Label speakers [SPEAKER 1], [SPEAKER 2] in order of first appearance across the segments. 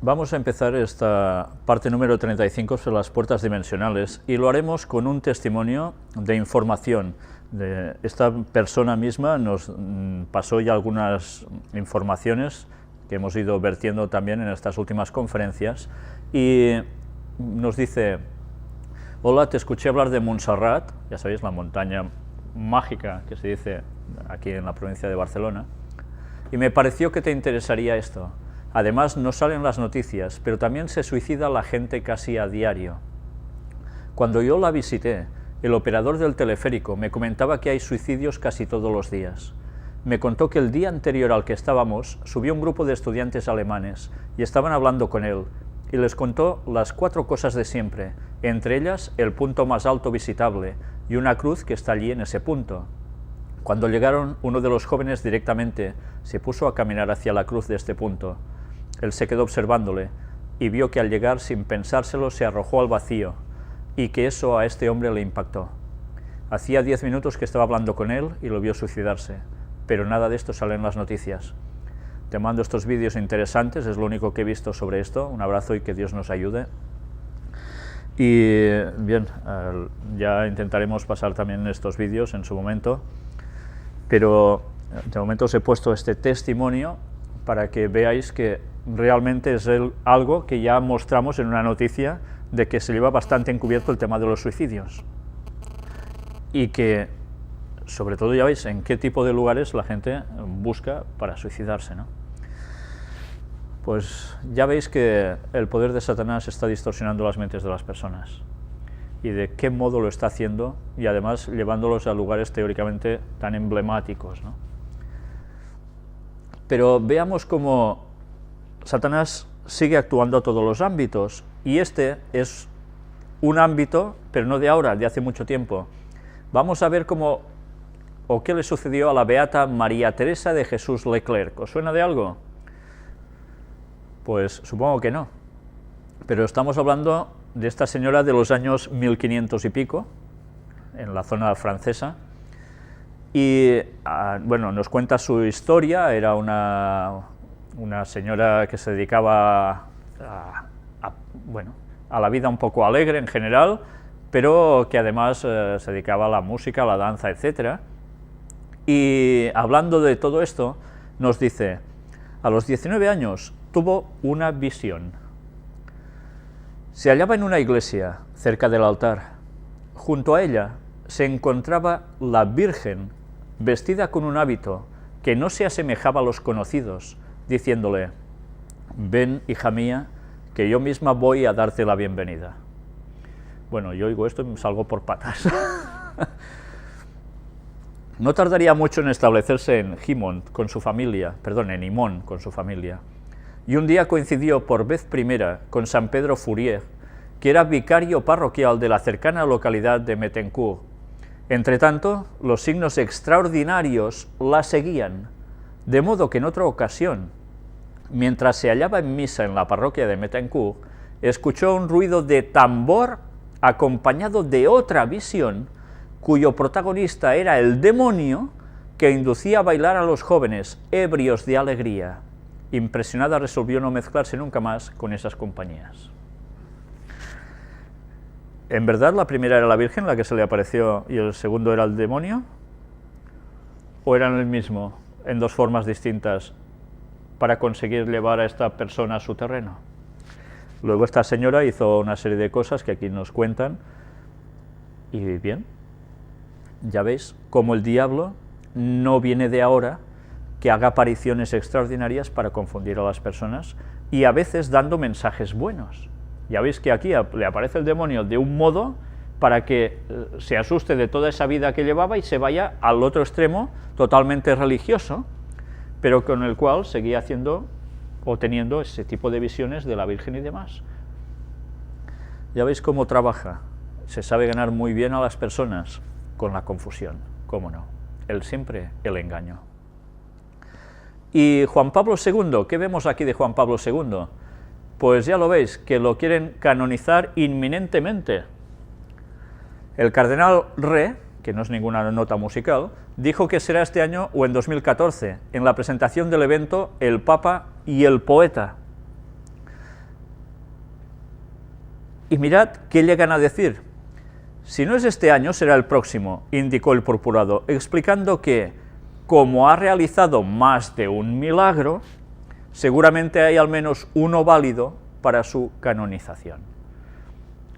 [SPEAKER 1] Vamos a empezar esta parte número 35 sobre las puertas dimensionales y lo haremos con un testimonio de información. Esta persona misma nos pasó ya algunas informaciones que hemos ido vertiendo también en estas últimas conferencias y nos dice: hola, te escuché hablar de Montserrat, ya sabéis, la montaña mágica que se dice aquí en la provincia de Barcelona, y me pareció que te interesaría esto. Además, no salen las noticias, pero también se suicida la gente casi a diario. Cuando yo la visité, el operador del teleférico me comentaba que hay suicidios casi todos los días. Me contó que el día anterior al que estábamos, subió un grupo de estudiantes alemanes y estaban hablando con él, y les contó las 4 cosas de siempre, entre ellas el punto más alto visitable y una cruz que está allí en ese punto. Cuando llegaron, uno de los jóvenes directamente se puso a caminar hacia la cruz de este punto. Él se quedó observándole y vio que al llegar, sin pensárselo, se arrojó al vacío y que eso a este hombre le impactó. Hacía 10 minutos que estaba hablando con él y lo vio suicidarse, pero nada de esto sale en las noticias. Te mando estos vídeos interesantes, es lo único que he visto sobre esto. Un abrazo y que Dios nos ayude. Y bien, ya intentaremos pasar también estos vídeos en su momento, pero de momento os he puesto este testimonio para que veáis que realmente es algo que ya mostramos en una noticia de que se lleva bastante encubierto el tema de los suicidios y que, sobre todo, ya veis en qué tipo de lugares la gente busca para suicidarse, ¿no? Pues ya veis que el poder de Satanás está distorsionando las mentes de las personas y de qué modo lo está haciendo, y además llevándolos a lugares teóricamente tan emblemáticos, ¿no? Pero veamos cómo Satanás sigue actuando a todos los ámbitos, y este es un ámbito, pero no de ahora, de hace mucho tiempo. Vamos a ver cómo o qué le sucedió a la beata María Teresa de Jesús Leclerc. ¿Os suena de algo? Pues supongo que no, pero estamos hablando de esta señora de los años 1500 y pico, en la zona francesa, y bueno, nos cuenta su historia. Era una señora que se dedicaba a la vida un poco alegre en general, pero que además se dedicaba a la música, a la danza, etc. Y hablando de todo esto, nos dice: a los 19 años tuvo una visión. Se hallaba en una iglesia, cerca del altar. Junto a ella se encontraba la Virgen, vestida con un hábito que no se asemejaba a los conocidos, diciéndole: ven, hija mía, que yo misma voy a darte la bienvenida. Bueno, yo oigo esto y me salgo por patas. No tardaría mucho en establecerse en Gimont con su familia, en Imón con su familia, y un día coincidió por vez primera con San Pedro Fourier, que era vicario parroquial de la cercana localidad de Mettencourt. Entretanto, los signos extraordinarios la seguían, de modo que en otra ocasión, mientras se hallaba en misa en la parroquia de Mettencourt, escuchó un ruido de tambor acompañado de otra visión, cuyo protagonista era el demonio que inducía a bailar a los jóvenes, ebrios de alegría. Impresionada, resolvió no mezclarse nunca más con esas compañías. ¿En verdad la primera era la Virgen, la que se le apareció, y el segundo era el demonio? ¿O eran el mismo, en dos formas distintas, para conseguir llevar a esta persona a su terreno? Luego esta señora hizo una serie de cosas que aquí nos cuentan, y bien, ya veis cómo el diablo no viene de ahora, que haga apariciones extraordinarias para confundir a las personas, y a veces dando mensajes buenos. Ya veis que aquí le aparece el demonio de un modo para que se asuste de toda esa vida que llevaba y se vaya al otro extremo totalmente religioso, pero con el cual seguía haciendo o teniendo ese tipo de visiones de la Virgen y demás. Ya veis cómo trabaja. Se sabe ganar muy bien a las personas con la confusión, cómo no. Siempre el engaño. Y Juan Pablo II, ¿qué vemos aquí de Juan Pablo II? Pues ya lo veis, que lo quieren canonizar inminentemente. El cardenal Re, que no es ninguna nota musical, dijo que será este año o en 2014, en la presentación del evento El Papa y el Poeta. Y mirad qué llegan a decir. Si no es este año, será el próximo, indicó el purpurado, explicando que, como ha realizado más de un milagro, seguramente hay al menos uno válido para su canonización.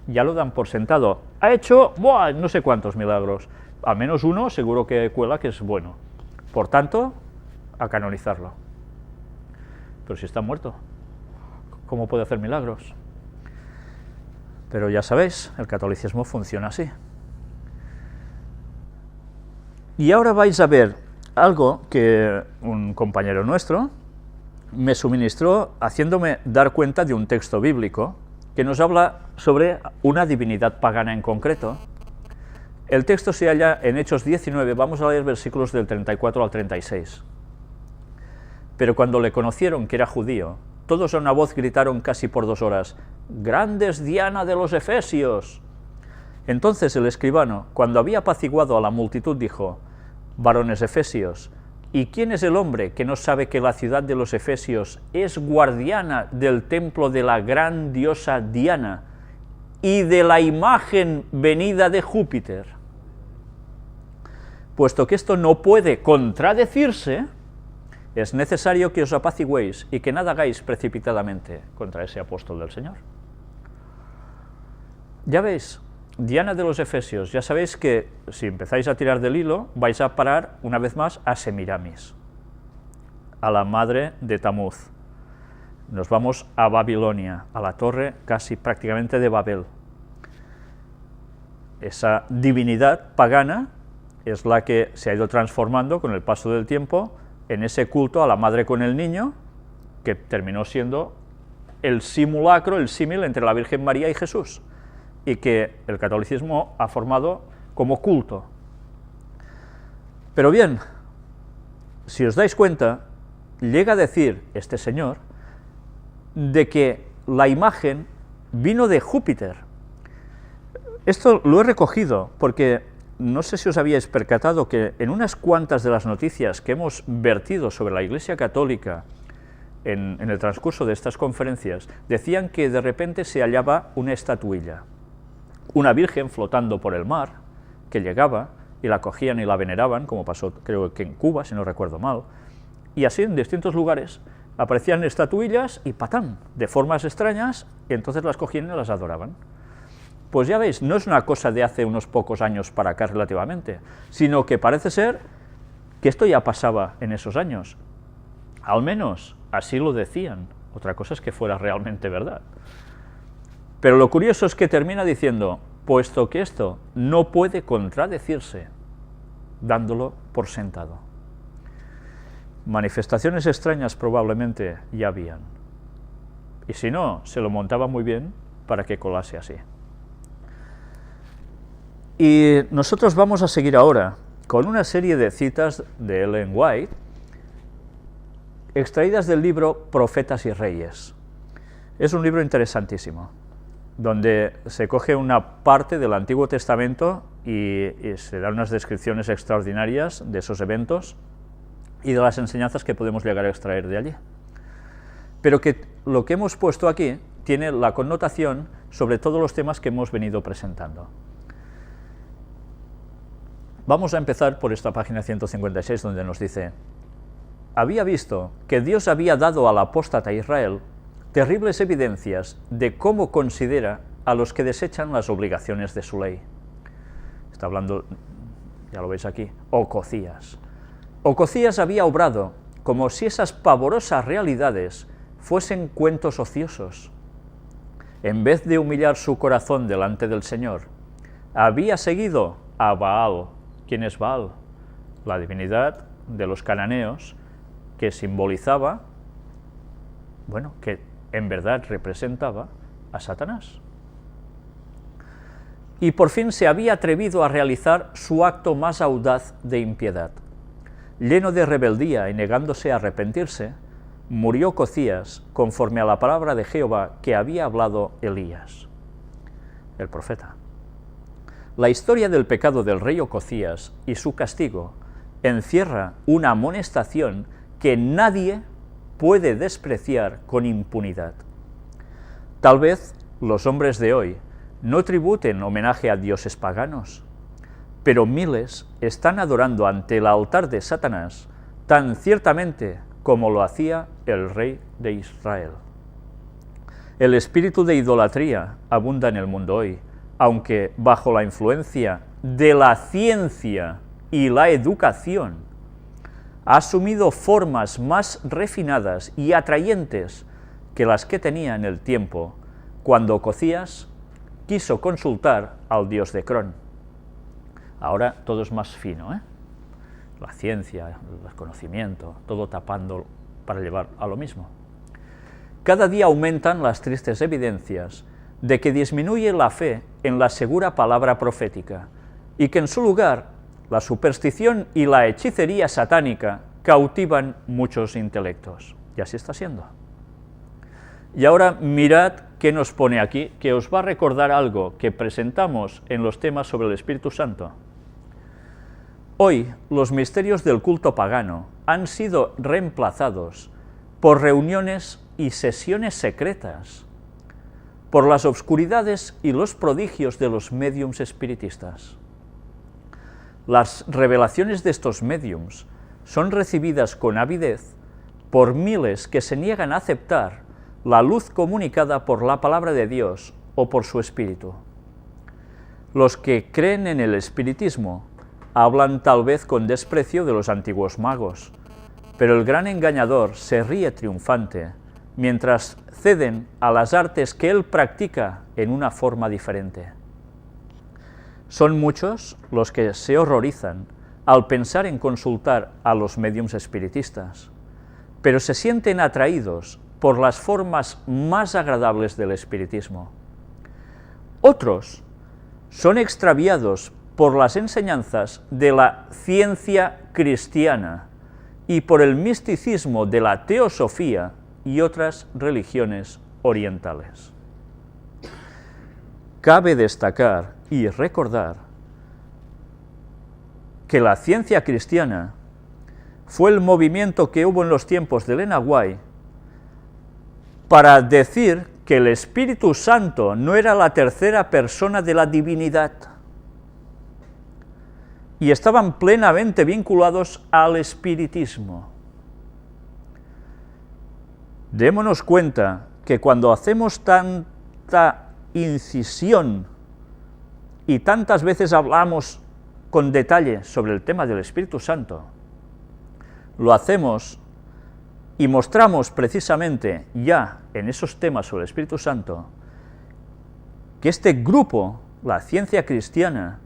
[SPEAKER 1] Ya lo dan por sentado. Ha hecho no sé cuántos milagros. Al menos uno seguro que cuela, que es bueno. Por tanto, a canonizarlo. Pero si está muerto, ¿cómo puede hacer milagros? Pero ya sabéis, el catolicismo funciona así. Y ahora vais a ver algo que un compañero nuestro me suministró haciéndome dar cuenta de un texto bíblico que nos habla sobre una divinidad pagana en concreto. El texto se halla en Hechos 19, vamos a leer versículos del 34 al 36. Pero cuando le conocieron que era judío, todos a una voz gritaron casi por 2 horas, «¡Grande es Diana de los Efesios!». Entonces el escribano, cuando había apaciguado a la multitud, dijo, «Varones efesios, ¿y quién es el hombre que no sabe que la ciudad de los Efesios es guardiana del templo de la gran diosa Diana y de la imagen venida de Júpiter? Puesto que esto no puede contradecirse, es necesario que os apaciguéis y que nada hagáis precipitadamente contra ese apóstol del Señor». Ya veis, Diana de los Efesios, ya sabéis que si empezáis a tirar del hilo, vais a parar una vez más a Semiramis, a la madre de Tamuz. Nos vamos a Babilonia, a la torre casi prácticamente de Babel. Esa divinidad pagana es la que se ha ido transformando con el paso del tiempo en ese culto a la madre con el niño, que terminó siendo el simulacro, el símil entre la Virgen María y Jesús, y que el catolicismo ha formado como culto. Pero bien, si os dais cuenta, llega a decir este señor de que la imagen vino de Júpiter. Esto lo he recogido porque no sé si os habíais percatado que en unas cuantas de las noticias que hemos vertido sobre la Iglesia Católica en el transcurso de estas conferencias, decían que de repente se hallaba una estatuilla, una virgen flotando por el mar, que llegaba y la cogían y la veneraban, como pasó creo que en Cuba, si no recuerdo mal, y así en distintos lugares aparecían estatuillas y ¡patán!, de formas extrañas, y entonces las cogían y las adoraban. Pues ya veis, no es una cosa de hace unos pocos años para acá relativamente, sino que parece ser que esto ya pasaba en esos años. Al menos así lo decían, otra cosa es que fuera realmente verdad. Pero lo curioso es que termina diciendo, puesto que esto no puede contradecirse, dándolo por sentado. Manifestaciones extrañas probablemente ya habían, y si no, se lo montaba muy bien para que colase así. Y nosotros vamos a seguir ahora con una serie de citas de Ellen White, extraídas del libro Profetas y Reyes. Es un libro interesantísimo, donde se coge una parte del Antiguo Testamento y se dan unas descripciones extraordinarias de esos eventos y de las enseñanzas que podemos llegar a extraer de allí. Pero que lo que hemos puesto aquí tiene la connotación sobre todos los temas que hemos venido presentando. Vamos a empezar por esta página 156, donde nos dice: había visto que Dios había dado al apóstata Israel terribles evidencias de cómo considera a los que desechan las obligaciones de su ley. Está hablando, ya lo veis aquí, Ococías. Ococías había obrado como si esas pavorosas realidades fuesen cuentos ociosos. En vez de humillar su corazón delante del Señor, había seguido a Baal. ¿Quién es Baal? La divinidad de los cananeos, que simbolizaba, bueno, que en verdad representaba a Satanás. Y por fin se había atrevido a realizar su acto más audaz de impiedad. Lleno de rebeldía y negándose a arrepentirse, murió Ococías conforme a la palabra de Jehová que había hablado Elías, el profeta. La historia del pecado del rey Ococías y su castigo encierra una amonestación que nadie puede despreciar con impunidad. Tal vez los hombres de hoy no tributen homenaje a dioses paganos, pero miles están adorando ante el altar de Satanás tan ciertamente como lo hacía el rey de Israel. El espíritu de idolatría abunda en el mundo hoy, aunque bajo la influencia de la ciencia y la educación, ha asumido formas más refinadas y atrayentes que las que tenía en el tiempo cuando Ocosías quiso consultar al dios de Crón. Ahora todo es más fino, la ciencia, el conocimiento, todo tapando para llevar a lo mismo. Cada día aumentan las tristes evidencias de que disminuye la fe en la segura palabra profética y que en su lugar la superstición y la hechicería satánica cautivan muchos intelectos. Y así está siendo. Y ahora mirad qué nos pone aquí, que os va a recordar algo que presentamos en los temas sobre el Espíritu Santo. Hoy los misterios del culto pagano han sido reemplazados por reuniones y sesiones secretas, por las obscuridades y los prodigios de los médiums espiritistas. Las revelaciones de estos médiums son recibidas con avidez por miles que se niegan a aceptar la luz comunicada por la palabra de Dios o por su espíritu. Los que creen en el espiritismo hablan tal vez con desprecio de los antiguos magos, pero el gran engañador se ríe triunfante mientras ceden a las artes que él practica en una forma diferente. Son muchos los que se horrorizan al pensar en consultar a los médiums espiritistas, pero se sienten atraídos por las formas más agradables del espiritismo. Otros son extraviados por las enseñanzas de la ciencia cristiana y por el misticismo de la teosofía y otras religiones orientales. Cabe destacar y recordar que la ciencia cristiana fue el movimiento que hubo en los tiempos de Elena White para decir que el Espíritu Santo no era la tercera persona de la divinidad y estaban plenamente vinculados al espiritismo. Démonos cuenta que cuando hacemos tanta incisión y tantas veces hablamos con detalle sobre el tema del Espíritu Santo, lo hacemos y mostramos precisamente ya en esos temas sobre el Espíritu Santo que este grupo, la ciencia cristiana,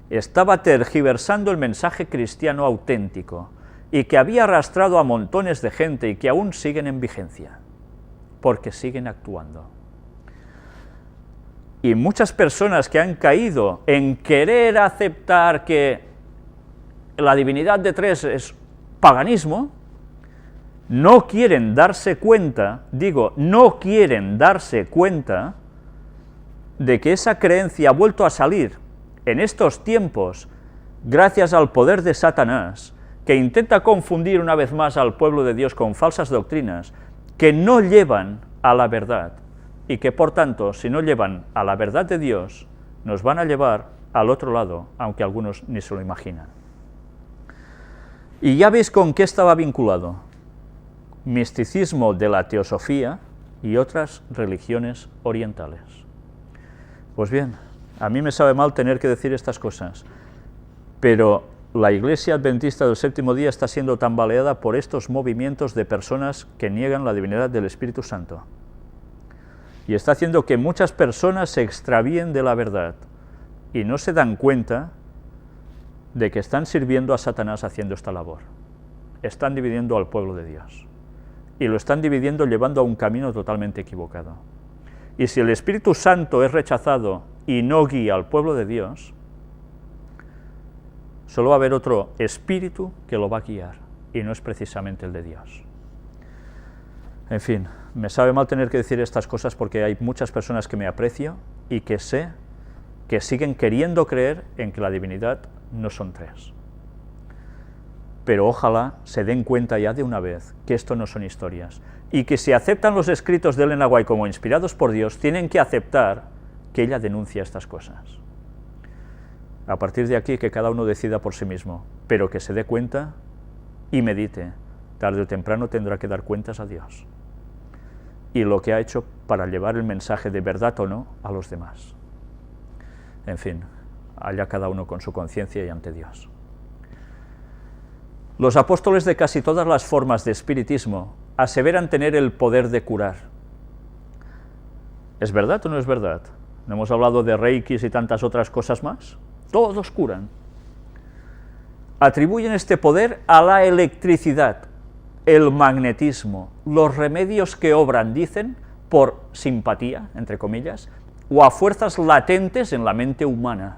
[SPEAKER 1] estaba tergiversando el mensaje cristiano auténtico y que había arrastrado a montones de gente y que aún siguen en vigencia, porque siguen actuando. Y muchas personas que han caído en querer aceptar que la divinidad de tres es paganismo, no quieren darse cuenta, no quieren darse cuenta de que esa creencia ha vuelto a salir en estos tiempos gracias al poder de Satanás, que intenta confundir una vez más al pueblo de Dios con falsas doctrinas que no llevan a la verdad y que por tanto, si no llevan a la verdad de Dios, nos van a llevar al otro lado, aunque algunos ni se lo imaginan. Y ya veis con qué estaba vinculado: misticismo de la teosofía y otras religiones orientales. Pues bien, a mí me sabe mal tener que decir estas cosas, pero la Iglesia Adventista del Séptimo Día está siendo tambaleada por estos movimientos de personas que niegan la divinidad del Espíritu Santo. Y está haciendo que muchas personas se extravíen de la verdad y no se dan cuenta de que están sirviendo a Satanás haciendo esta labor. Están dividiendo al pueblo de Dios. Y lo están dividiendo llevando a un camino totalmente equivocado. Y si el Espíritu Santo es rechazado y no guía al pueblo de Dios, solo va a haber otro espíritu que lo va a guiar, y no es precisamente el de Dios. En fin, me sabe mal tener que decir estas cosas porque hay muchas personas que me aprecio y que sé que siguen queriendo creer en que la divinidad no son tres. Pero ojalá se den cuenta ya de una vez que esto no son historias, y que si aceptan los escritos de Elena White como inspirados por Dios, tienen que aceptar que ella denuncia estas cosas. A partir de aquí, que cada uno decida por sí mismo, pero que se dé cuenta y medite. Tarde o temprano tendrá que dar cuentas a Dios. Y lo que ha hecho para llevar el mensaje de verdad o no a los demás. En fin, allá cada uno con su conciencia y ante Dios. Los apóstoles de casi todas las formas de espiritismo aseveran tener el poder de curar. ¿Es verdad o no es verdad? ¿No hemos hablado de reikis y tantas otras cosas más? Todos curan. Atribuyen este poder a la electricidad, el magnetismo, los remedios que obran, dicen, por simpatía, entre comillas, o a fuerzas latentes en la mente humana.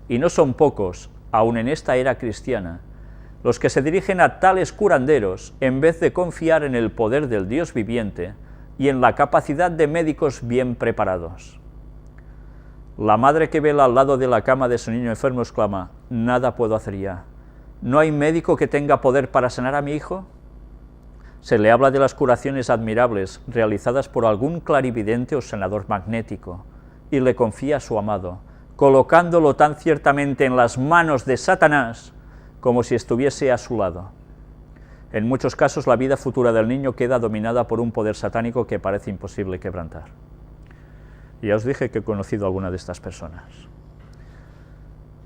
[SPEAKER 1] Y no son pocos, aun en esta era cristiana, los que se dirigen a tales curanderos en vez de confiar en el poder del Dios viviente y en la capacidad de médicos bien preparados. La madre que vela al lado de la cama de su niño enfermo exclama: «Nada puedo hacer ya. ¿No hay médico que tenga poder para sanar a mi hijo?». Se le habla de las curaciones admirables realizadas por algún clarividente o sanador magnético, y le confía a su amado, colocándolo tan ciertamente en las manos de Satanás como si estuviese a su lado. En muchos casos la vida futura del niño queda dominada por un poder satánico que parece imposible quebrantar. Y ya os dije que he conocido a alguna de estas personas.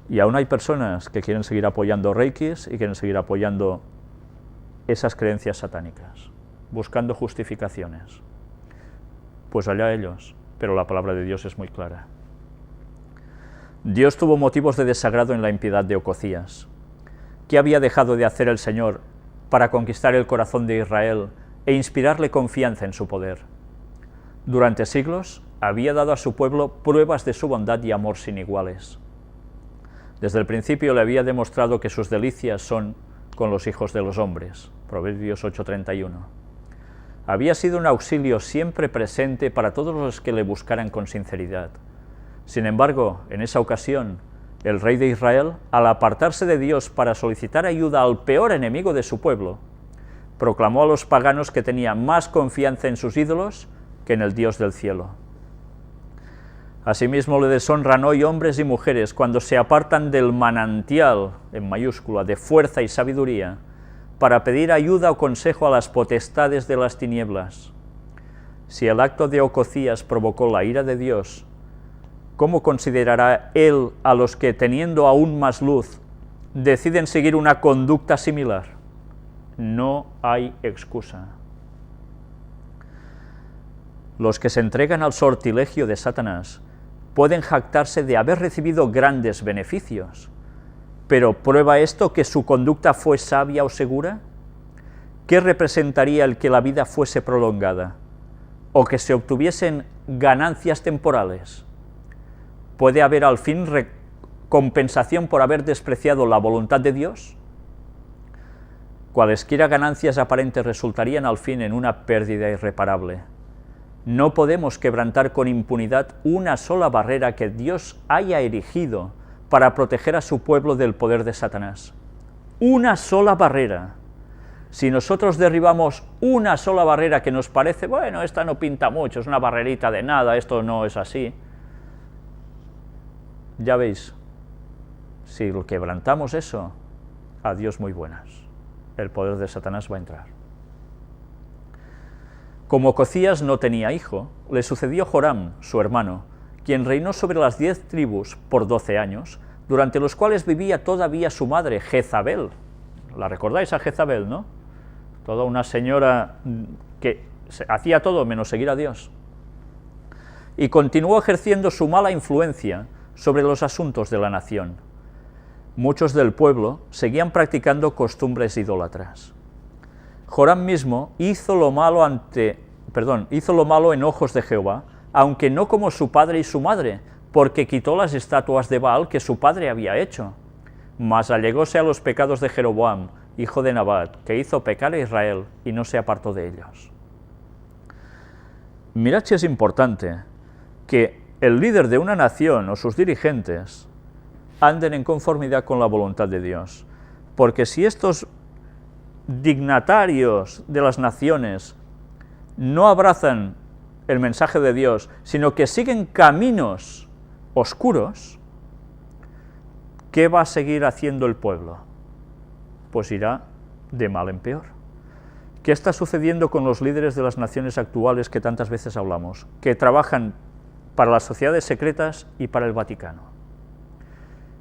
[SPEAKER 1] Y aún hay personas que quieren seguir apoyando reikis y quieren seguir apoyando esas creencias satánicas, buscando justificaciones. Pues allá ellos, pero la palabra de Dios es muy clara. Dios tuvo motivos de desagrado en la impiedad de Ococías. ¿Qué había dejado de hacer el Señor para conquistar el corazón de Israel e inspirarle confianza en su poder? Durante siglos había dado a su pueblo pruebas de su bondad y amor sin iguales. Desde el principio le había demostrado que sus delicias son con los hijos de los hombres, Proverbios 8:31. Había sido un auxilio siempre presente para todos los que le buscaran con sinceridad. Sin embargo, en esa ocasión, el rey de Israel, al apartarse de Dios para solicitar ayuda al peor enemigo de su pueblo, proclamó a los paganos que tenía más confianza en sus ídolos que en el Dios del cielo. Asimismo le deshonran hoy hombres y mujeres cuando se apartan del manantial, en mayúscula, de fuerza y sabiduría, para pedir ayuda o consejo a las potestades de las tinieblas. Si el acto de Ococías provocó la ira de Dios, ¿cómo considerará él a los que, teniendo aún más luz, deciden seguir una conducta similar? No hay excusa. Los que se entregan al sortilegio de Satanás pueden jactarse de haber recibido grandes beneficios, pero ¿prueba esto que su conducta fue sabia o segura? ¿Qué representaría el que la vida fuese prolongada o que se obtuviesen ganancias temporales? ¿Puede haber al fin compensación por haber despreciado la voluntad de Dios? Cualesquiera ganancias aparentes resultarían al fin en una pérdida irreparable. No podemos quebrantar con impunidad una sola barrera que Dios haya erigido para proteger a su pueblo del poder de Satanás. Una sola barrera. Si nosotros derribamos una sola barrera que nos parece, bueno, esta no pinta mucho, es una barrerita de nada, esto no es así. Ya veis, si lo quebrantamos eso, a Dios muy buenas. El poder de Satanás va a entrar. Como Ococías no tenía hijo, le sucedió Joram, su hermano, quien reinó sobre las 10 tribus por 12 años, durante los cuales vivía todavía su madre, Jezabel. ¿La recordáis a Jezabel, no? Toda una señora que hacía todo menos seguir a Dios. Y continuó ejerciendo su mala influencia sobre los asuntos de la nación. Muchos del pueblo seguían practicando costumbres idólatras. Joram mismo hizo lo malo en ojos de Jehová, aunque no como su padre y su madre, porque quitó las estatuas de Baal que su padre había hecho. Mas allegóse a los pecados de Jeroboam, hijo de Nabat, que hizo pecar a Israel y no se apartó de ellos. Mirad si es importante que el líder de una nación o sus dirigentes anden en conformidad con la voluntad de Dios, porque si estos dignatarios de las naciones no abrazan el mensaje de Dios, sino que siguen caminos oscuros, ¿qué va a seguir haciendo el pueblo? Pues irá de mal en peor. ¿Qué está sucediendo con los líderes de las naciones actuales que tantas veces hablamos? Que trabajan para las sociedades secretas y para el Vaticano.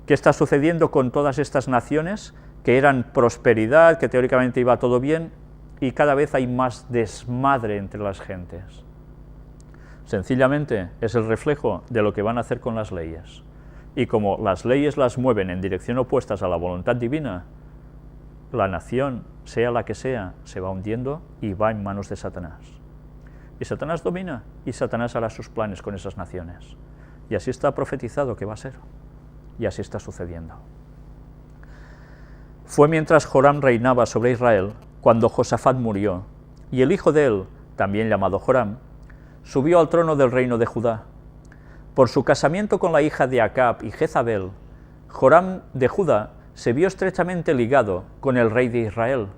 [SPEAKER 1] ¿Qué está sucediendo con todas estas naciones que eran prosperidad, que teóricamente iba todo bien, y cada vez hay más desmadre entre las gentes? Sencillamente es el reflejo de lo que van a hacer con las leyes. Y como las leyes las mueven en dirección opuestas a la voluntad divina, la nación, sea la que sea, se va hundiendo y va en manos de Satanás. Y Satanás domina, y Satanás hará sus planes con esas naciones. Y así está profetizado que va a ser. Y así está sucediendo. Fue mientras Joram reinaba sobre Israel, cuando Josafat murió, y el hijo de él, también llamado Joram, subió al trono del reino de Judá. Por su casamiento con la hija de Acab y Jezabel, Joram de Judá se vio estrechamente ligado con el rey de Israel,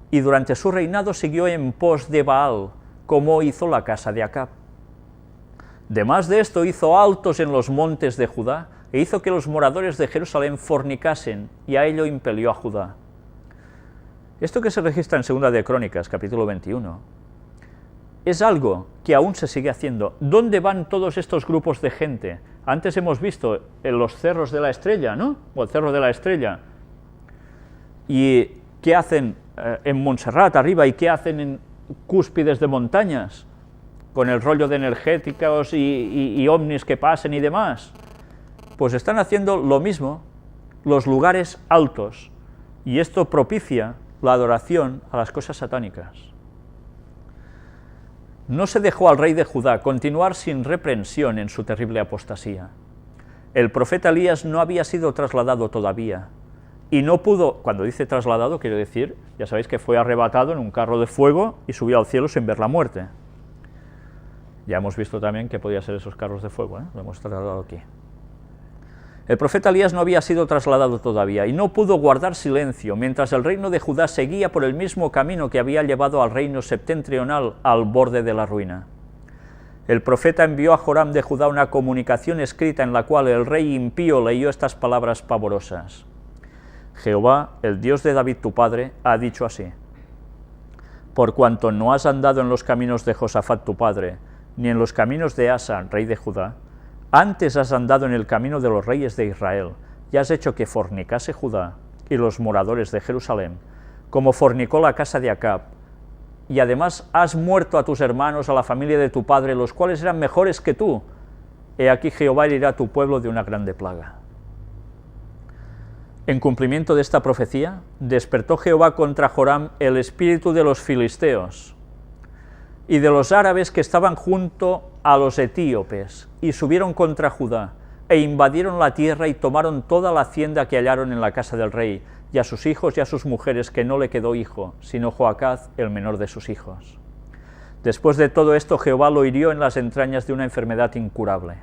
[SPEAKER 1] y durante su reinado siguió en pos de Baal, como hizo la casa de Acab. Demás de esto, hizo altos en los montes de Judá, e hizo que los moradores de Jerusalén fornicasen, y a ello impelió a Judá. Esto que se registra en Segunda de Crónicas, capítulo 21, es algo que aún se sigue haciendo. ¿Dónde van todos estos grupos de gente? Antes hemos visto en los cerros de la Estrella, ¿no? O el cerro de la Estrella. ¿Y qué hacen en Montserrat arriba? ¿Y qué hacen en cúspides de montañas? Con el rollo de energéticos y ovnis que pasen y demás. Pues están haciendo lo mismo, los lugares altos. Y esto propicia la adoración a las cosas satánicas. No se dejó al rey de Judá continuar sin reprensión en su terrible apostasía. El profeta Elías no había sido trasladado todavía, y no pudo, cuando dice trasladado, quiere decir, ya sabéis que fue arrebatado en un carro de fuego y subió al cielo sin ver la muerte. Ya hemos visto también que podía ser esos carros de fuego, lo hemos trasladado aquí. El profeta Elías no había sido trasladado todavía, y no pudo guardar silencio, mientras el reino de Judá seguía por el mismo camino que había llevado al reino septentrional al borde de la ruina. El profeta envió a Joram de Judá una comunicación escrita en la cual el rey impío leyó estas palabras pavorosas. Jehová, el Dios de David tu padre, ha dicho así: por cuanto no has andado en los caminos de Josafat tu padre, ni en los caminos de Asa, rey de Judá, antes has andado en el camino de los reyes de Israel, y has hecho que fornicase Judá y los moradores de Jerusalén, como fornicó la casa de Acab, y además has muerto a tus hermanos, a la familia de tu padre, los cuales eran mejores que tú. He aquí Jehová herirá a tu pueblo de una grande plaga. En cumplimiento de esta profecía, despertó Jehová contra Joram el espíritu de los filisteos y de los árabes que estaban junto a los etíopes, y subieron contra Judá, e invadieron la tierra y tomaron toda la hacienda que hallaron en la casa del rey, y a sus hijos y a sus mujeres, que no le quedó hijo, sino Joacaz, el menor de sus hijos. Después de todo esto, Jehová lo hirió en las entrañas de una enfermedad incurable.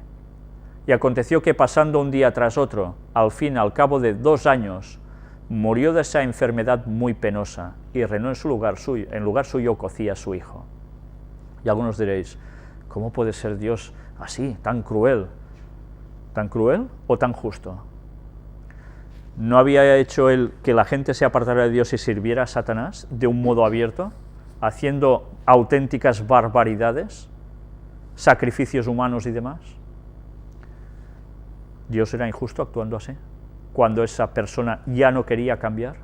[SPEAKER 1] Y aconteció que, pasando un día tras otro, al fin, al cabo de 2 años, murió de esa enfermedad muy penosa, y reinó en lugar suyo cocía a su hijo. Y algunos diréis, ¿cómo puede ser Dios así, tan cruel? ¿Tan cruel o tan justo? ¿No había hecho él que la gente se apartara de Dios y sirviera a Satanás de un modo abierto, haciendo auténticas barbaridades, sacrificios humanos y demás? ¿Dios era injusto actuando así, cuando esa persona ya no quería cambiar?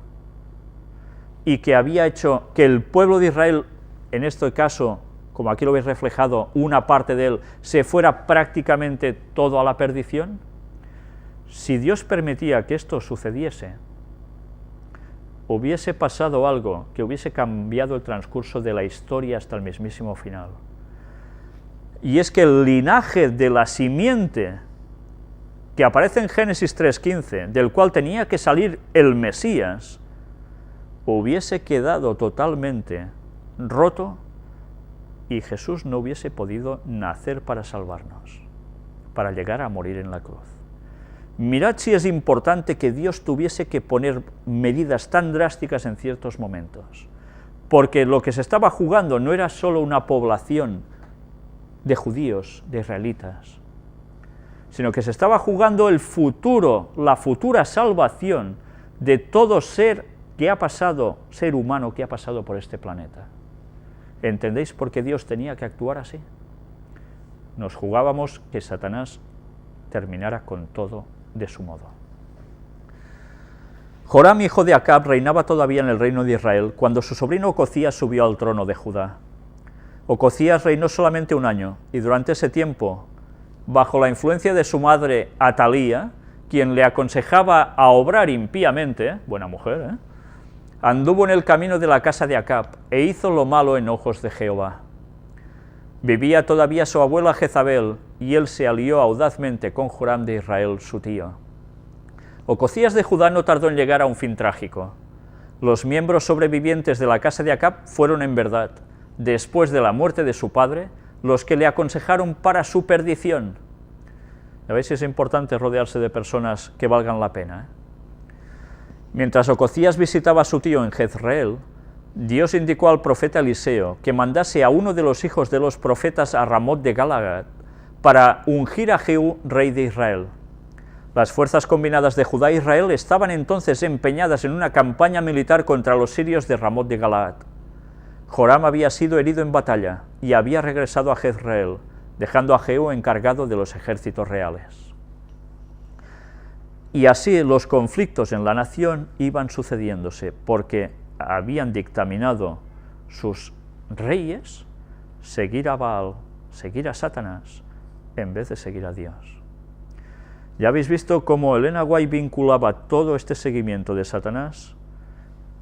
[SPEAKER 1] Y que había hecho que el pueblo de Israel, en este caso, como aquí lo veis reflejado, una parte de él, se fuera prácticamente todo a la perdición. Si Dios permitía que esto sucediese, hubiese pasado algo que hubiese cambiado el transcurso de la historia hasta el mismísimo final. Y es que el linaje de la simiente que aparece en Génesis 3:15, del cual tenía que salir el Mesías, hubiese quedado totalmente roto, y Jesús no hubiese podido nacer para salvarnos, para llegar a morir en la cruz. Mirad si es importante que Dios tuviese que poner medidas tan drásticas en ciertos momentos, porque lo que se estaba jugando no era solo una población de judíos, de israelitas, sino que se estaba jugando el futuro, la futura salvación de todo ser humano que ha pasado por este planeta. ¿Entendéis por qué Dios tenía que actuar así? Nos jugábamos que Satanás terminara con todo de su modo. Joram, hijo de Acab, reinaba todavía en el reino de Israel cuando su sobrino Ocozías subió al trono de Judá. Ocozías reinó solamente 1 año, y durante ese tiempo, bajo la influencia de su madre Atalía, quien le aconsejaba a obrar impíamente, buena mujer, anduvo en el camino de la casa de Acab, e hizo lo malo en ojos de Jehová. Vivía todavía su abuela Jezabel, y él se alió audazmente con Joram de Israel, su tío. Ocozías de Judá no tardó en llegar a un fin trágico. Los miembros sobrevivientes de la casa de Acab fueron en verdad, después de la muerte de su padre, los que le aconsejaron para su perdición. ¿Ya veis si es importante rodearse de personas que valgan la pena? Mientras Ocozías visitaba a su tío en Jezreel, Dios indicó al profeta Eliseo que mandase a uno de los hijos de los profetas a Ramot de Galaad para ungir a Jehú, rey de Israel. Las fuerzas combinadas de Judá e Israel estaban entonces empeñadas en una campaña militar contra los sirios de Ramot de Galaad. Joram había sido herido en batalla y había regresado a Jezreel, dejando a Jehú encargado de los ejércitos reales. Y así los conflictos en la nación iban sucediéndose, porque habían dictaminado sus reyes seguir a Baal, seguir a Satanás, en vez de seguir a Dios. Ya habéis visto cómo Elena White vinculaba todo este seguimiento de Satanás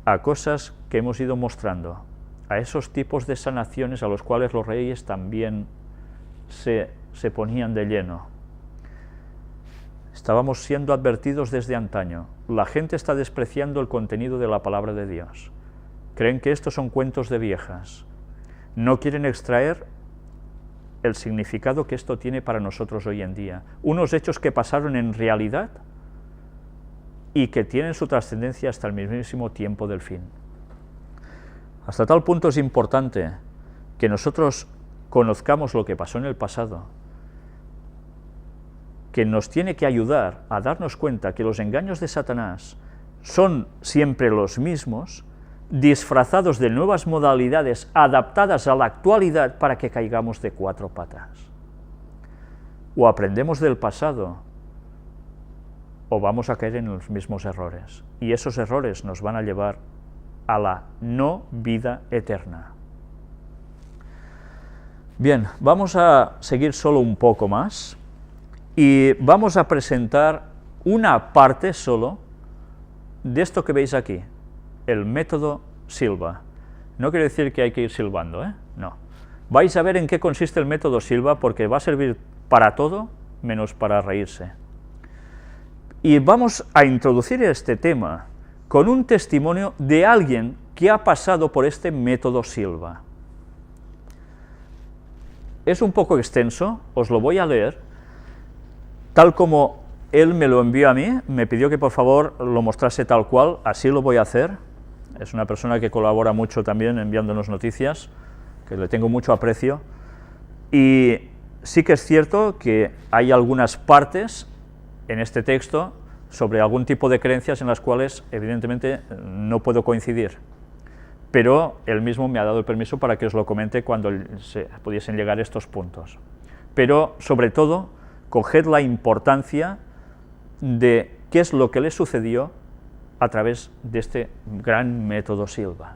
[SPEAKER 1] a cosas que hemos ido mostrando, a esos tipos de sanaciones a los cuales los reyes también se ponían de lleno. Estábamos siendo advertidos desde antaño. La gente está despreciando el contenido de la palabra de Dios. Creen que estos son cuentos de viejas. No quieren extraer el significado que esto tiene para nosotros hoy en día. Unos hechos que pasaron en realidad y que tienen su trascendencia hasta el mismísimo tiempo del fin. Hasta tal punto es importante que nosotros conozcamos lo que pasó en el pasado, que nos tiene que ayudar a darnos cuenta que los engaños de Satanás son siempre los mismos, disfrazados de nuevas modalidades adaptadas a la actualidad para que caigamos de 4 patas. O aprendemos del pasado, o vamos a caer en los mismos errores, y esos errores nos van a llevar a la no vida eterna. Bien, vamos a seguir solo un poco más, y vamos a presentar una parte solo de esto que veis aquí, el método Silva. No quiere decir que hay que ir silbando, no. Vais a ver en qué consiste el método Silva, porque va a servir para todo, menos para reírse. Y vamos a introducir este tema con un testimonio de alguien que ha pasado por este método Silva. Es un poco extenso, os lo voy a leer, tal como él me lo envió a mí, me pidió que por favor lo mostrase tal cual, así lo voy a hacer. Es una persona que colabora mucho también enviándonos noticias, que le tengo mucho aprecio, y sí que es cierto que hay algunas partes en este texto sobre algún tipo de creencias en las cuales evidentemente no puedo coincidir, pero él mismo me ha dado el permiso para que os lo comente cuando se pudiesen llegar estos puntos. Pero sobre todo, coged la importancia de qué es lo que le sucedió a través de este gran método Silva.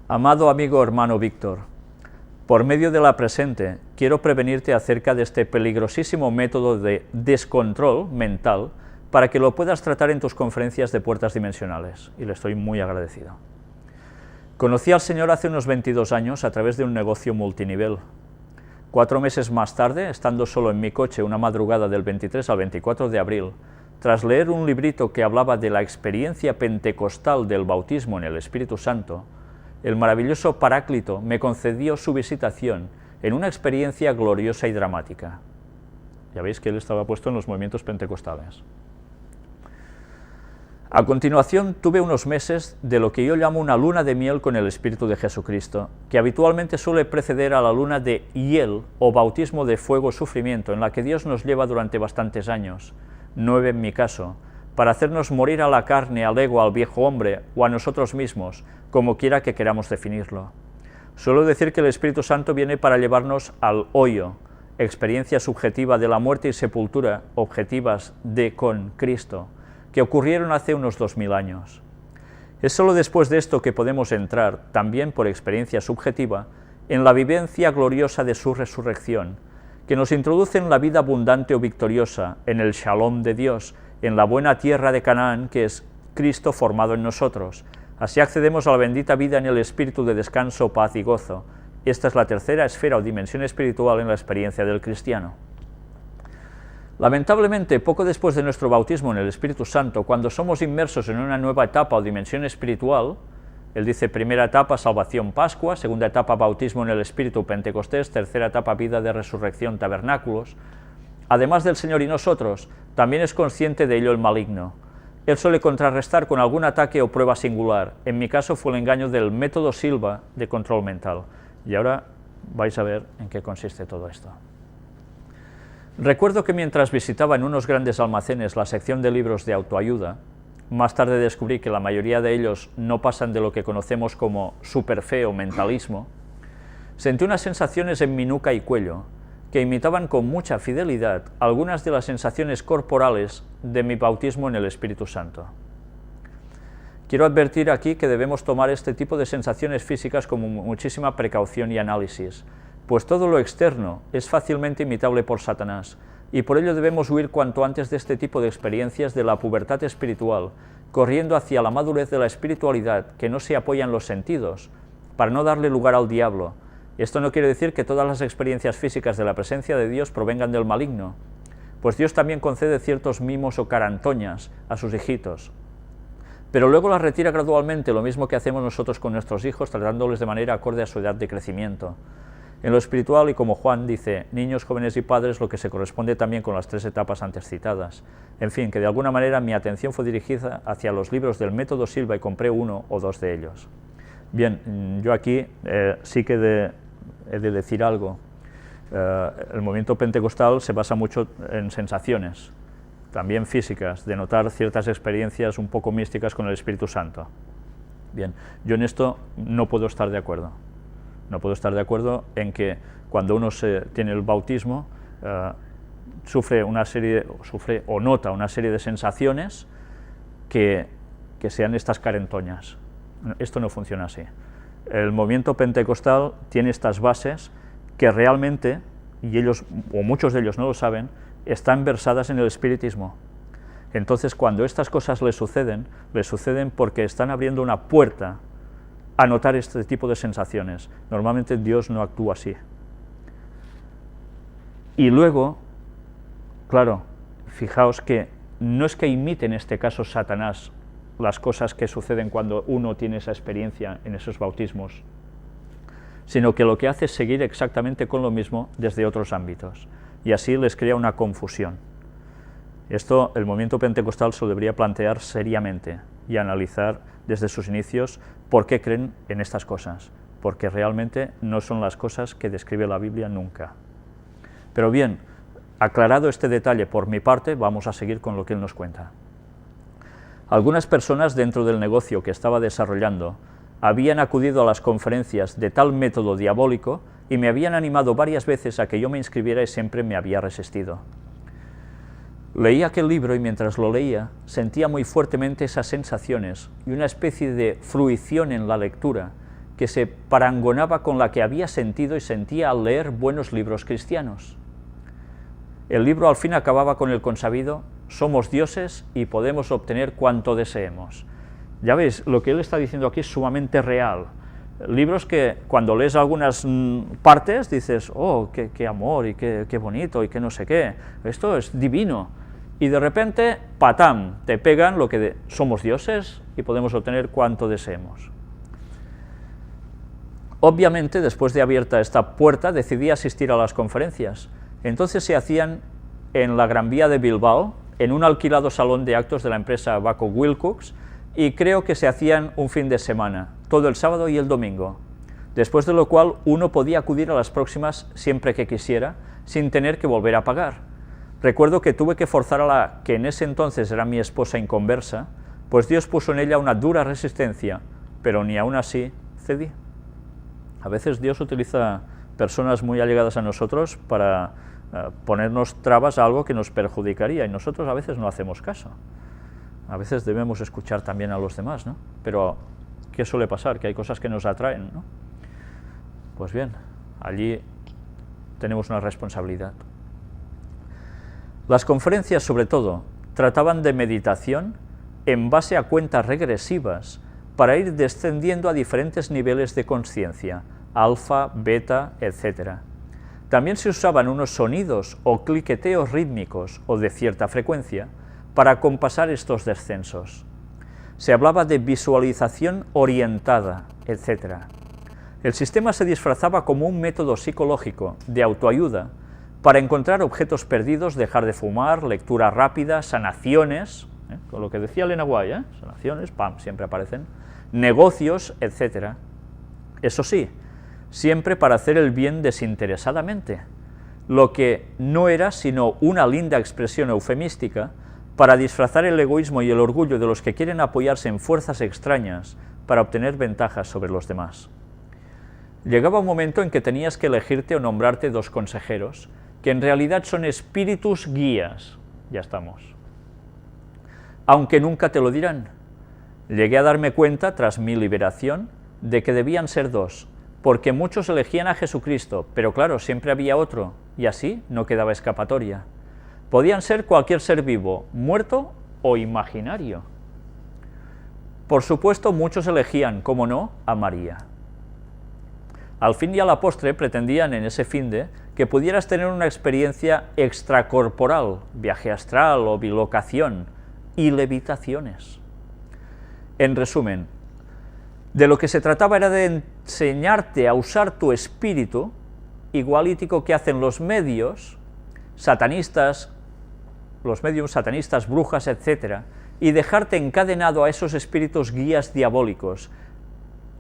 [SPEAKER 1] Amado amigo hermano Víctor, por medio de la presente, quiero prevenirte acerca de este peligrosísimo método de descontrol mental para que lo puedas tratar en tus conferencias de puertas dimensionales, y le estoy muy agradecido. Conocí al Señor hace unos 22 años a través de un negocio multinivel. 4 meses más tarde, estando solo en mi coche una madrugada del 23 al 24 de abril, tras leer un librito que hablaba de la experiencia pentecostal del bautismo en el Espíritu Santo, el maravilloso Paráclito me concedió su visitación en una experiencia gloriosa y dramática. Ya veis que él estaba puesto en los movimientos pentecostales. A continuación tuve unos meses de lo que yo llamo una luna de miel con el Espíritu de Jesucristo, que habitualmente suele preceder a la luna de hiel o bautismo de fuego sufrimiento, en la que Dios nos lleva durante bastantes años, 9 en mi caso, para hacernos morir a la carne, al ego, al viejo hombre o a nosotros mismos, como quiera que queramos definirlo. Suelo decir que el Espíritu Santo viene para llevarnos al hoyo, experiencia subjetiva de la muerte y sepultura objetivas de con Cristo, que ocurrieron hace unos 2000 años. Es sólo después de esto que podemos entrar, también por experiencia subjetiva, en la vivencia gloriosa de su resurrección, que nos introduce en la vida abundante o victoriosa, en el Shalom de Dios, en la buena tierra de Canaán, que es Cristo formado en nosotros. Así accedemos a la bendita vida en el espíritu de descanso, paz y gozo. Esta es la tercera esfera o dimensión espiritual en la experiencia del cristiano. Lamentablemente, poco después de nuestro bautismo en el Espíritu Santo, cuando somos inmersos en una nueva etapa o dimensión espiritual, él dice primera etapa, salvación, Pascua, segunda etapa, bautismo en el Espíritu, Pentecostés, tercera etapa, vida de resurrección, tabernáculos. Además del Señor y nosotros, también es consciente de ello el maligno. Él suele contrarrestar con algún ataque o prueba singular. En mi caso fue el engaño del método Silva de control mental. Y ahora vais a ver en qué consiste todo esto. Recuerdo que mientras visitaba en unos grandes almacenes la sección de libros de autoayuda, más tarde descubrí que la mayoría de ellos no pasan de lo que conocemos como superfe o mentalismo, sentí unas sensaciones en mi nuca y cuello que imitaban con mucha fidelidad algunas de las sensaciones corporales de mi bautismo en el Espíritu Santo. Quiero advertir aquí que debemos tomar este tipo de sensaciones físicas con muchísima precaución y análisis, pues todo lo externo es fácilmente imitable por Satanás, y por ello debemos huir cuanto antes de este tipo de experiencias de la pubertad espiritual, corriendo hacia la madurez de la espiritualidad que no se apoya en los sentidos, para no darle lugar al diablo. Esto no quiere decir que todas las experiencias físicas de la presencia de Dios provengan del maligno, pues Dios también concede ciertos mimos o carantoñas a sus hijitos, pero luego las retira gradualmente, lo mismo que hacemos nosotros con nuestros hijos, tratándoles de manera acorde a su edad de crecimiento. En lo espiritual, y como Juan dice, niños, jóvenes y padres, lo que se corresponde también con las 3 etapas antes citadas. En fin, que de alguna manera mi atención fue dirigida hacia los libros del método Silva y compré 1 o 2 de ellos. Bien, yo aquí sí que he de decir algo. El movimiento pentecostal se basa mucho en sensaciones, también físicas, de notar ciertas experiencias un poco místicas con el Espíritu Santo. Bien, yo en esto no puedo estar de acuerdo. No puedo estar de acuerdo en que cuando uno tiene el bautismo sufre o nota una serie de sensaciones que sean estas carentoñas. Esto no funciona así. El movimiento pentecostal tiene estas bases que realmente, y ellos, o muchos de ellos no lo saben, están versadas en el espiritismo. Entonces, cuando estas cosas les suceden porque están abriendo una puerta a notar este tipo de sensaciones. Normalmente Dios no actúa así. Y luego, claro, fijaos que no es que imite en este caso Satanás las cosas que suceden cuando uno tiene esa experiencia en esos bautismos, sino que lo que hace es seguir exactamente con lo mismo desde otros ámbitos, y así les crea una confusión. Esto el movimiento pentecostal se lo debería plantear seriamente y analizar desde sus inicios por qué creen en estas cosas, porque realmente no son las cosas que describe la Biblia nunca. Pero bien, aclarado este detalle por mi parte, vamos a seguir con lo que él nos cuenta. Algunas personas dentro del negocio que estaba desarrollando habían acudido a las conferencias de tal método diabólico y me habían animado varias veces a que yo me inscribiera y siempre me había resistido. Leí aquel libro y mientras lo leía sentía muy fuertemente esas sensaciones y una especie de fruición en la lectura que se parangonaba con la que había sentido y sentía al leer buenos libros cristianos. El libro al fin acababa con el consabido: somos dioses y podemos obtener cuanto deseemos. Ya veis, lo que él está diciendo aquí es sumamente real. Libros que cuando lees algunas partes dices, oh, qué amor y qué bonito y qué no sé qué, esto es divino. Y de repente, patam, te pegan lo que somos dioses y podemos obtener cuanto deseemos. Obviamente, después de abierta esta puerta, decidí asistir a las conferencias. Entonces se hacían en la Gran Vía de Bilbao, en un alquilado salón de actos de la empresa Baco Wilcox, y creo que se hacían un fin de semana, todo el sábado y el domingo, después de lo cual uno podía acudir a las próximas siempre que quisiera, sin tener que volver a pagar. Recuerdo que tuve que forzar a la que en ese entonces era mi esposa inconversa, pues Dios puso en ella una dura resistencia, pero ni aún así cedí. A veces Dios utiliza personas muy allegadas a nosotros para ponernos trabas a algo que nos perjudicaría, y nosotros a veces no hacemos caso. A veces debemos escuchar también a los demás, ¿no? Pero, ¿qué suele pasar? Que hay cosas que nos atraen, ¿no? Pues bien, allí tenemos una responsabilidad. Las conferencias, sobre todo, trataban de meditación en base a cuentas regresivas para ir descendiendo a diferentes niveles de conciencia, alfa, beta, etc. También se usaban unos sonidos o cliqueteos rítmicos o de cierta frecuencia para acompasar estos descensos. Se hablaba de visualización orientada, etc. El sistema se disfrazaba como un método psicológico de autoayuda para encontrar objetos perdidos, dejar de fumar, lectura rápida, sanaciones, con lo que decía Lena White, sanaciones, pam, siempre aparecen, negocios, etc. Eso sí, siempre para hacer el bien desinteresadamente, lo que no era sino una linda expresión eufemística para disfrazar el egoísmo y el orgullo de los que quieren apoyarse en fuerzas extrañas para obtener ventajas sobre los demás. Llegaba un momento en que tenías que elegirte o nombrarte dos consejeros, que en realidad son espíritus guías, ya estamos. Aunque nunca te lo dirán. Llegué a darme cuenta, tras mi liberación, de que debían ser dos, porque muchos elegían a Jesucristo, pero claro, siempre había otro, y así no quedaba escapatoria. Podían ser cualquier ser vivo, muerto o imaginario. Por supuesto, muchos elegían, como no, a María. Al fin y a la postre pretendían en ese finde que pudieras tener una experiencia extracorporal, viaje astral o bilocación, y levitaciones. En resumen, de lo que se trataba era de enseñarte a usar tu espíritu, igualítico que hacen los medios satanistas, los medios satanistas, brujas, etc., y dejarte encadenado a esos espíritus guías diabólicos,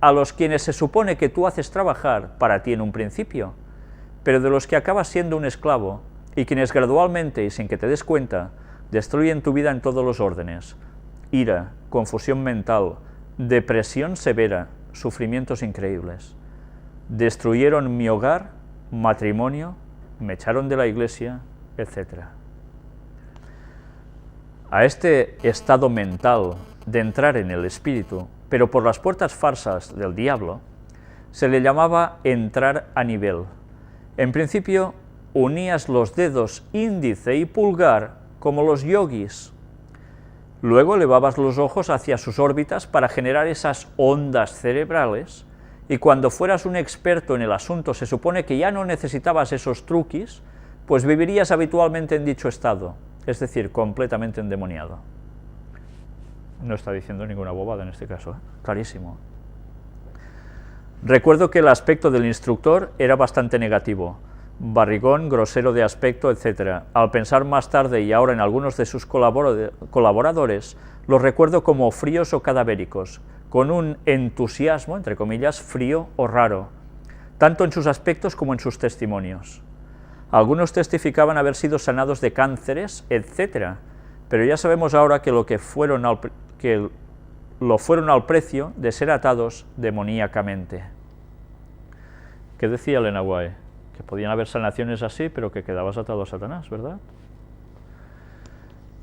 [SPEAKER 1] a los quienes se supone que tú haces trabajar para ti en un principio, pero de los que acabas siendo un esclavo, y quienes gradualmente y sin que te des cuenta, destruyen tu vida en todos los órdenes: ira, confusión mental, depresión severa, sufrimientos increíbles. Destruyeron mi hogar, matrimonio, me echaron de la iglesia, etc. A este estado mental de entrar en el espíritu, pero por las puertas falsas del diablo, se le llamaba entrar a nivel. En principio, unías los dedos índice y pulgar como los yogis. Luego elevabas los ojos hacia sus órbitas para generar esas ondas cerebrales, y cuando fueras un experto en el asunto se supone que ya no necesitabas esos truquis, pues vivirías habitualmente en dicho estado, es decir, completamente endemoniado. No está diciendo ninguna bobada en este caso, clarísimo. Recuerdo que el aspecto del instructor era bastante negativo, barrigón, grosero de aspecto, etc. Al pensar más tarde y ahora en algunos de sus colaboradores, los recuerdo como fríos o cadavéricos, con un entusiasmo, entre comillas, frío o raro, tanto en sus aspectos como en sus testimonios. Algunos testificaban haber sido sanados de cánceres, etc., pero ya sabemos ahora que lo fueron al precio de ser atados demoníacamente. ¿Qué decía Lena White? Que podían haber sanaciones así, pero que quedabas atado a Satanás, ¿verdad?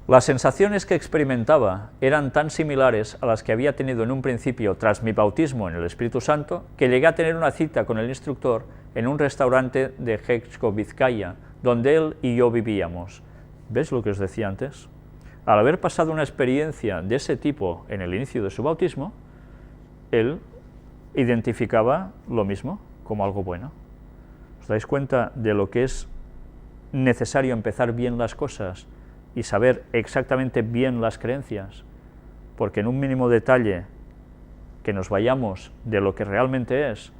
[SPEAKER 1] Las sensaciones que experimentaba eran tan similares a las que había tenido en un principio tras mi bautismo en el Espíritu Santo, que llegué a tener una cita con el instructor en un restaurante de Hexco, Vizcaya, donde él y yo vivíamos. ¿Ves lo que os decía antes? Al haber pasado una experiencia de ese tipo en el inicio de su bautismo, él identificaba lo mismo como algo bueno. ¿Os dais cuenta de lo que es necesario empezar bien las cosas y saber exactamente bien las creencias? Porque en un mínimo detalle que nos vayamos de lo que realmente es,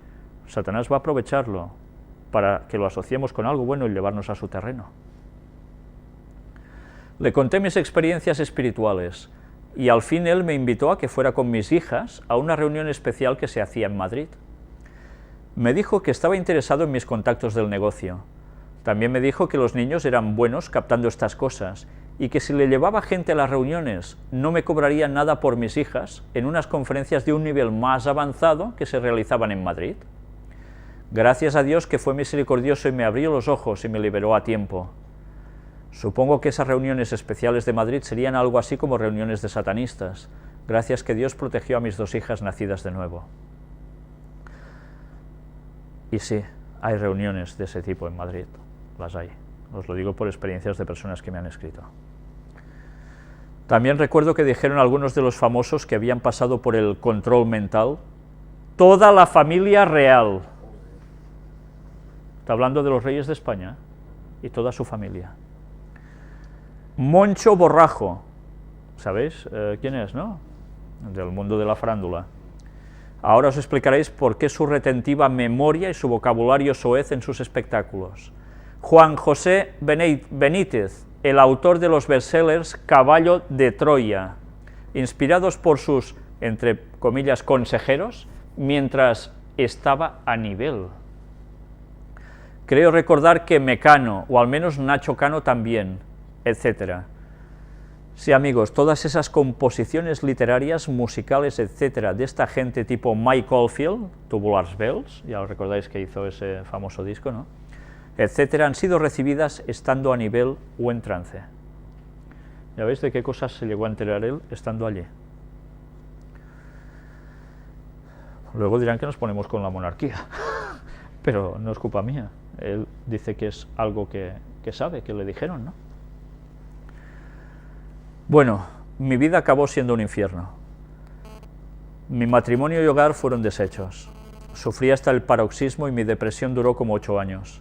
[SPEAKER 1] Satanás va a aprovecharlo para que lo asociemos con algo bueno y llevarnos a su terreno. Le conté mis experiencias espirituales y al fin él me invitó a que fuera con mis hijas a una reunión especial que se hacía en Madrid. Me dijo que estaba interesado en mis contactos del negocio. También me dijo que los niños eran buenos captando estas cosas y que si le llevaba gente a las reuniones no me cobraría nada por mis hijas en unas conferencias de un nivel más avanzado que se realizaban en Madrid. Gracias a Dios que fue misericordioso y me abrió los ojos y me liberó a tiempo. Supongo que esas reuniones especiales de Madrid serían algo así como reuniones de satanistas, gracias que Dios protegió a mis 2 hijas nacidas de nuevo. Y sí, hay reuniones de ese tipo en Madrid, las hay. Os lo digo por experiencias de personas que me han escrito. También recuerdo que dijeron algunos de los famosos que habían pasado por el control mental, toda la familia real. Está hablando de los reyes de España y toda su familia. Moncho Borrajo, ¿sabéis quién es, no? Del mundo de la farándula. Ahora os explicaréis por qué su retentiva memoria y su vocabulario soez en sus espectáculos. Juan José Benítez, el autor de los bestsellers Caballo de Troya, inspirados por sus, entre comillas, consejeros, mientras estaba a nivel. Creo recordar que Mecano, o al menos Nacho Cano también, etc. Sí, amigos, todas esas composiciones literarias, musicales, etc., de esta gente tipo Mike Oldfield, Tubular Bells, ya os recordáis que hizo ese famoso disco, ¿no?, etc., han sido recibidas estando a nivel o en trance. Ya veis de qué cosas se llegó a enterar él estando allí. Luego dirán que nos ponemos con la monarquía, pero no es culpa mía. Él dice que es algo que sabe, que le dijeron, ¿no? Bueno, mi vida acabó siendo un infierno. Mi matrimonio y hogar fueron deshechos. Sufrí hasta el paroxismo y mi depresión duró como 8 años.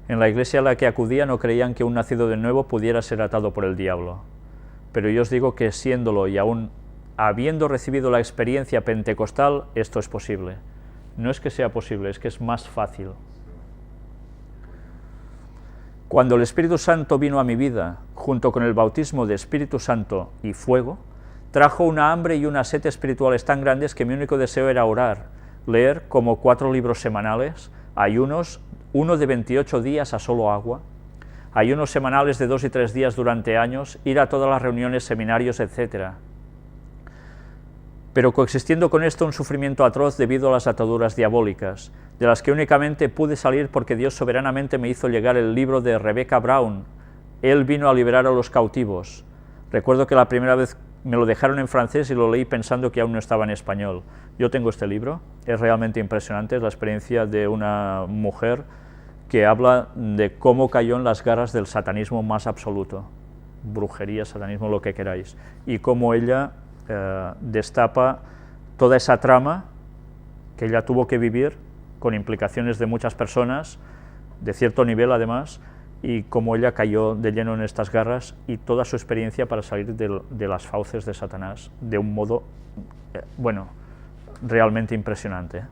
[SPEAKER 1] En la iglesia a la que acudía no creían que un nacido de nuevo pudiera ser atado por el diablo. Pero yo os digo que siéndolo y aún habiendo recibido la experiencia pentecostal, esto es posible. No es que sea posible, es que es más fácil. Cuando el Espíritu Santo vino a mi vida, junto con el bautismo de Espíritu Santo y fuego, trajo una hambre y una sed espirituales tan grandes que mi único deseo era orar, leer como 4 libros semanales, ayunos, uno de 28 días a solo agua, ayunos semanales de 2 y 3 días durante años, ir a todas las reuniones, seminarios, etc. Pero coexistiendo con esto un sufrimiento atroz debido a las ataduras diabólicas, de las que únicamente pude salir porque Dios soberanamente me hizo llegar el libro de Rebecca Brown. Él vino a liberar a los cautivos. Recuerdo que la primera vez me lo dejaron en francés y lo leí pensando que aún no estaba en español. Yo tengo este libro, es realmente impresionante, es la experiencia de una mujer que habla de cómo cayó en las garras del satanismo más absoluto, brujería, satanismo, lo que queráis, y cómo ella destapa toda esa trama que ella tuvo que vivir, con implicaciones de muchas personas, de cierto nivel además, y cómo ella cayó de lleno en estas garras y toda su experiencia para salir de las fauces de Satanás de un modo, bueno, realmente impresionante.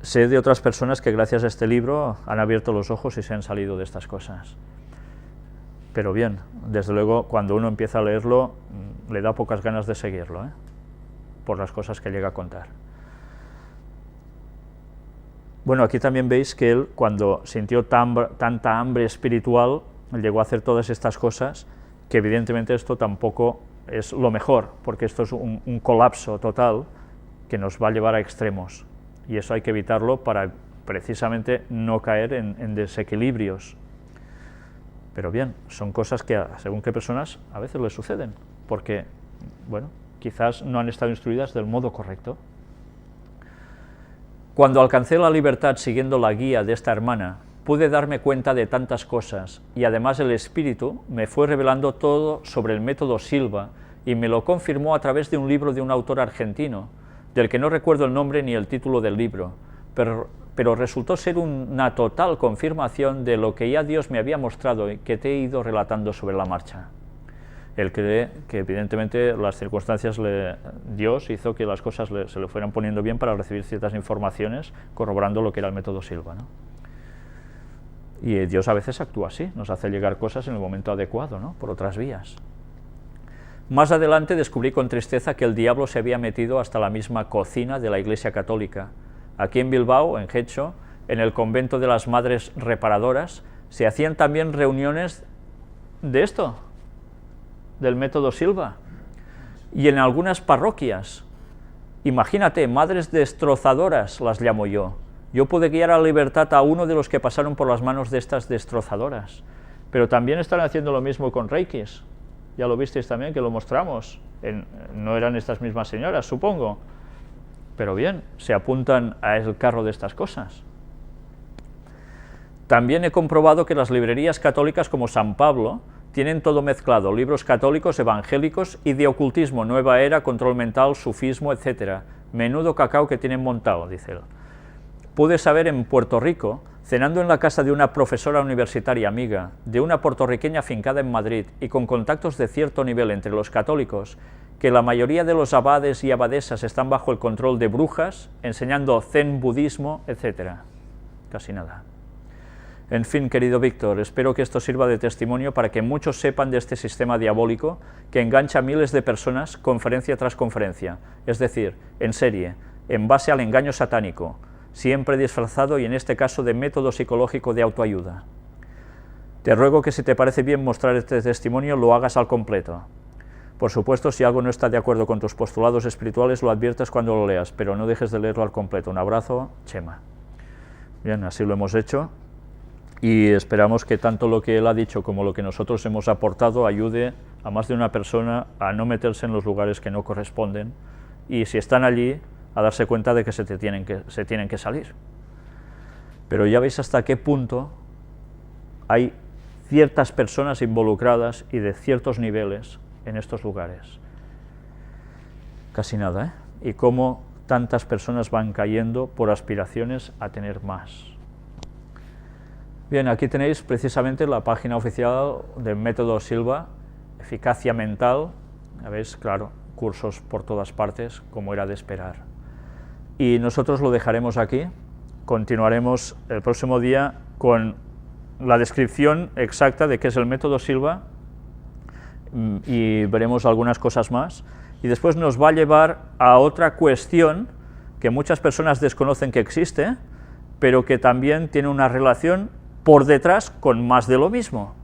[SPEAKER 1] Sé de otras personas que gracias a este libro han abierto los ojos y se han salido de estas cosas. Pero bien, desde luego, cuando uno empieza a leerlo, le da pocas ganas de seguirlo, por las cosas que llega a contar. Bueno, aquí también veis que él, cuando sintió tanta hambre espiritual, llegó a hacer todas estas cosas, que evidentemente esto tampoco es lo mejor, porque esto es un colapso total que nos va a llevar a extremos, y eso hay que evitarlo para precisamente no caer en desequilibrios. Pero bien, son cosas que según qué personas a veces les suceden, porque, bueno, quizás no han estado instruidas del modo correcto. Cuando alcancé la libertad siguiendo la guía de esta hermana, pude darme cuenta de tantas cosas, y además el Espíritu me fue revelando todo sobre el método Silva, y me lo confirmó a través de un libro de un autor argentino, del que no recuerdo el nombre ni el título del libro, pero resultó ser una total confirmación de lo que ya Dios me había mostrado y que te he ido relatando sobre la marcha. Él cree que evidentemente las circunstancias, Dios hizo que las cosas se le fueran poniendo bien para recibir ciertas informaciones, corroborando lo que era el método Silva, ¿no? Y Dios a veces actúa así, nos hace llegar cosas en el momento adecuado, ¿no? Por otras vías. Más adelante descubrí con tristeza que el diablo se había metido hasta la misma cocina de la Iglesia Católica. Aquí en Bilbao, en Getxo, en el convento de las Madres Reparadoras, se hacían también reuniones de esto, del método Silva, y en algunas parroquias. Imagínate, madres destrozadoras las llamo yo. Yo pude guiar a la libertad a uno de los que pasaron por las manos de estas destrozadoras, pero también están haciendo lo mismo con reikis. Ya lo visteis también, que lo mostramos. No eran estas mismas señoras, supongo, pero bien, se apuntan al carro de estas cosas. También he comprobado que las librerías católicas como San Pablo tienen todo mezclado, libros católicos, evangélicos y de ocultismo, nueva era, control mental, sufismo, etc. Menudo cacao que tienen montado, dice él. Pude saber en Puerto Rico, cenando en la casa de una profesora universitaria amiga, de una puertorriqueña afincada en Madrid y con contactos de cierto nivel entre los católicos, que la mayoría de los abades y abadesas están bajo el control de brujas, enseñando zen budismo, etc. Casi nada. En fin, querido Víctor, espero que esto sirva de testimonio para que muchos sepan de este sistema diabólico que engancha a miles de personas conferencia tras conferencia, es decir, en serie, en base al engaño satánico, siempre disfrazado y en este caso de método psicológico de autoayuda. Te ruego que si te parece bien mostrar este testimonio lo hagas al completo. Por supuesto, si algo no está de acuerdo con tus postulados espirituales lo adviertas cuando lo leas, pero no dejes de leerlo al completo. Un abrazo, Chema. Bien, así lo hemos hecho. Y esperamos que tanto lo que él ha dicho como lo que nosotros hemos aportado ayude a más de una persona a no meterse en los lugares que no corresponden y si están allí a darse cuenta de que se tienen que salir. Pero ya veis hasta qué punto hay ciertas personas involucradas y de ciertos niveles en estos lugares. Casi nada, ¿eh? Y cómo tantas personas van cayendo por aspiraciones a tener más. Bien, aquí tenéis precisamente la página oficial del método Silva, eficacia mental, ya veis, claro, cursos por todas partes, como era de esperar. Y nosotros lo dejaremos aquí, continuaremos el próximo día con la descripción exacta de qué es el método Silva y veremos algunas cosas más, y después nos va a llevar a otra cuestión que muchas personas desconocen que existe, pero que también tiene una relación por detrás con más de lo mismo.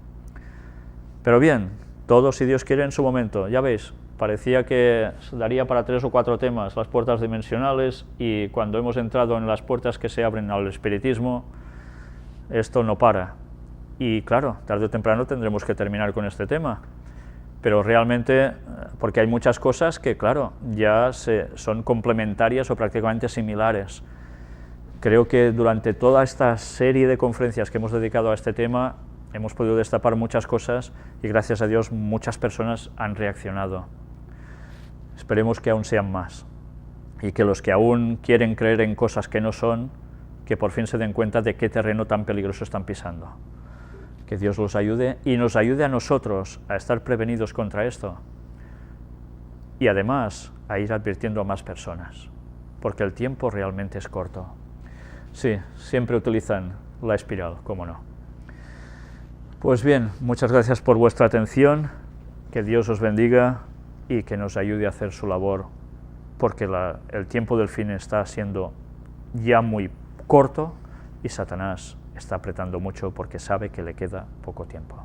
[SPEAKER 1] Pero bien, todo si Dios quiere en su momento. Ya veis, parecía que daría para 3 o 4 temas, las puertas dimensionales, y cuando hemos entrado en las puertas que se abren al espiritismo, esto no para. Y claro, tarde o temprano tendremos que terminar con este tema, pero realmente, porque hay muchas cosas que, claro, ya son complementarias o prácticamente similares. Creo que durante toda esta serie de conferencias que hemos dedicado a este tema hemos podido destapar muchas cosas y gracias a Dios muchas personas han reaccionado. Esperemos que aún sean más y que los que aún quieren creer en cosas que no son, que por fin se den cuenta de qué terreno tan peligroso están pisando. Que Dios los ayude y nos ayude a nosotros a estar prevenidos contra esto y además a ir advirtiendo a más personas, porque el tiempo realmente es corto. Sí, siempre utilizan la espiral, cómo no. Pues bien, muchas gracias por vuestra atención, que Dios os bendiga y que nos ayude a hacer su labor, porque el tiempo del fin está siendo ya muy corto y Satanás está apretando mucho porque sabe que le queda poco tiempo.